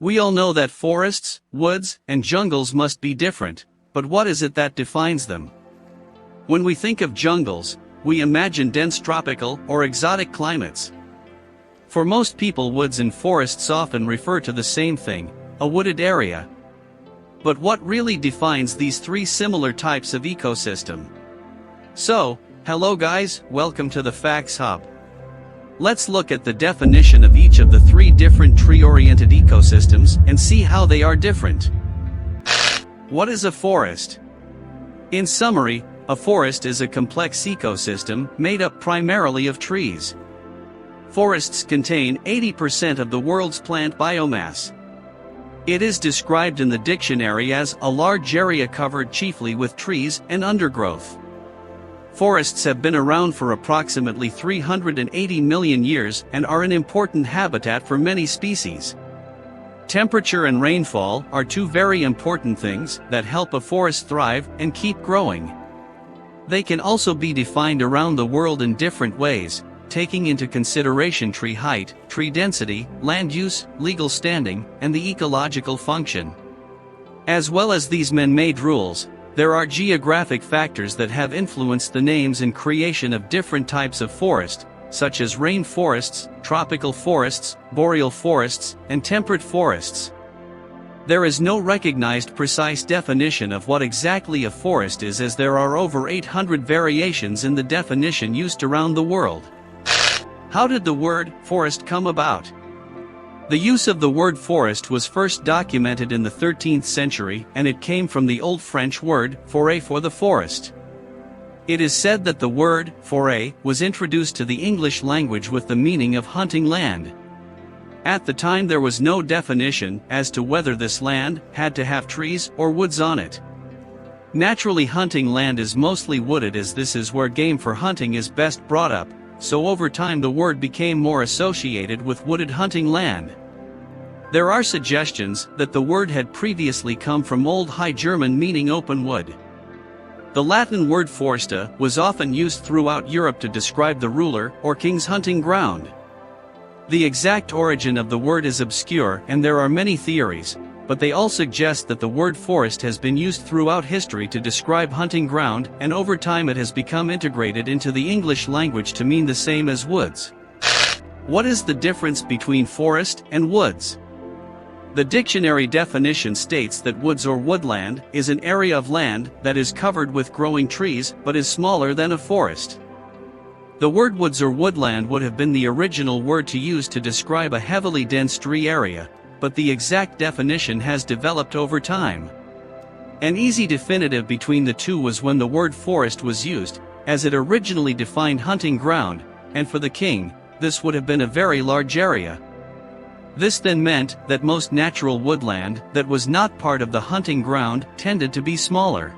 We all know that forests, woods, and jungles must be different, but what is it that defines them? When we think of jungles, we imagine dense tropical or exotic climates. For most people, woods and forests often refer to the same thing, a wooded area. But what really defines these three similar types of ecosystem? So, hello guys, welcome to the Facts Hub. Let's look at the definition of each of the three different tree-oriented ecosystems and see how they are different. What is a forest? In summary, a forest is a complex ecosystem made up primarily of trees. Forests contain 80% of the world's plant biomass. It is described in the dictionary as a large area covered chiefly with trees and undergrowth. Forests have been around for approximately 380 million years and are an important habitat for many species. Temperature and rainfall are two very important things that help a forest thrive and keep growing. They can also be defined around the world in different ways, taking into consideration tree height, tree density, land use, legal standing, and the ecological function. As well as these man-made rules, there are geographic factors that have influenced the names and creation of different types of forest, such as rainforests, tropical forests, boreal forests, and temperate forests. There is no recognized precise definition of what exactly a forest is, as there are over 800 variations in the definition used around the world. How did the word forest come about? The use of the word forest was first documented in the 13th century, and it came from the Old French word forêt for the forest. It is said that the word forêt was introduced to the English language with the meaning of hunting land. At the time, there was no definition as to whether this land had to have trees or woods on it. Naturally, hunting land is mostly wooded, as this is where game for hunting is best brought up, so over time the word became more associated with wooded hunting land. There are suggestions that the word had previously come from Old High German meaning open wood. The Latin word foresta was often used throughout Europe to describe the ruler or king's hunting ground. The exact origin of the word is obscure, and there are many theories, but they all suggest that the word forest has been used throughout history to describe hunting ground, and over time it has become integrated into the English language to mean the same as woods. What is the difference between forest and woods? The dictionary definition states that woods or woodland is an area of land that is covered with growing trees but is smaller than a forest. The word woods or woodland would have been the original word to use to describe a heavily dense tree area, but the exact definition has developed over time. An easy definitive between the two was when the word forest was used, as it originally defined hunting ground, and for the king, this would have been a very large area. This then meant that most natural woodland that was not part of the hunting ground tended to be smaller.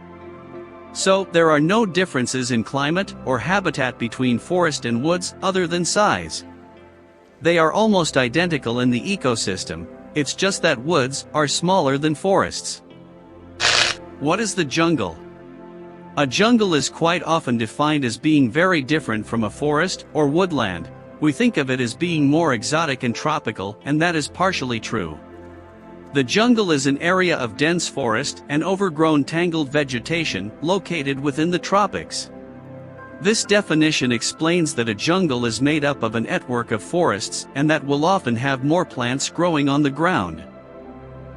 So, there are no differences in climate or habitat between forest and woods other than size. They are almost identical in the ecosystem, it's just that woods are smaller than forests. What is the jungle? A jungle is quite often defined as being very different from a forest or woodland. We think of it as being more exotic and tropical, and that is partially true. The jungle is an area of dense forest and overgrown tangled vegetation located within the tropics. This definition explains that a jungle is made up of a network of forests and that will often have more plants growing on the ground.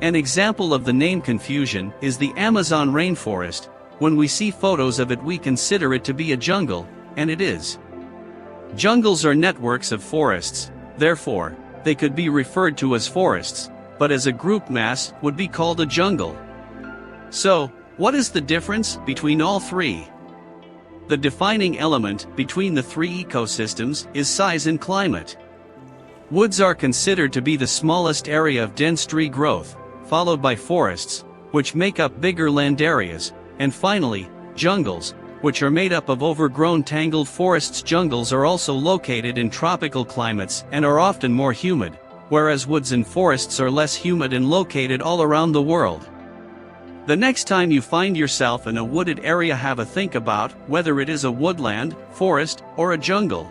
An example of the name confusion is the Amazon rainforest. When we see photos of it, we consider it to be a jungle, and it is. Jungles are networks of forests, therefore, they could be referred to as forests, but as a group mass would be called a jungle. So, what is the difference between all three? The defining element between the three ecosystems is size and climate. Woods are considered to be the smallest area of dense tree growth, followed by forests, which make up bigger land areas, and finally, jungles, which are made up of overgrown tangled forests. Jungles are also located in tropical climates and are often more humid, whereas woods and forests are less humid and located all around the world. The next time you find yourself in a wooded area, have a think about whether it is a woodland, forest, or a jungle.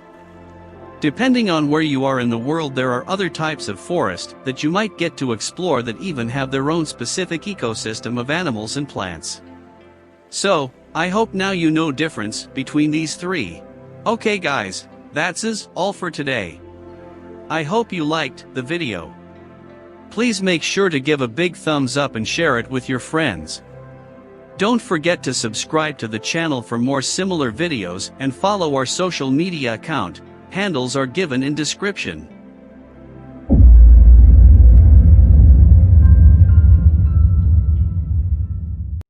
Depending on where you are in the world, there are other types of forest that you might get to explore that even have their own specific ecosystem of animals and plants. So, I hope now you know difference between these three. Okay guys, that's all for today. I hope you liked the video. Please make sure to give a big thumbs up and share it with your friends. Don't forget to subscribe to the channel for more similar videos and follow our social media account. Handles are given in description.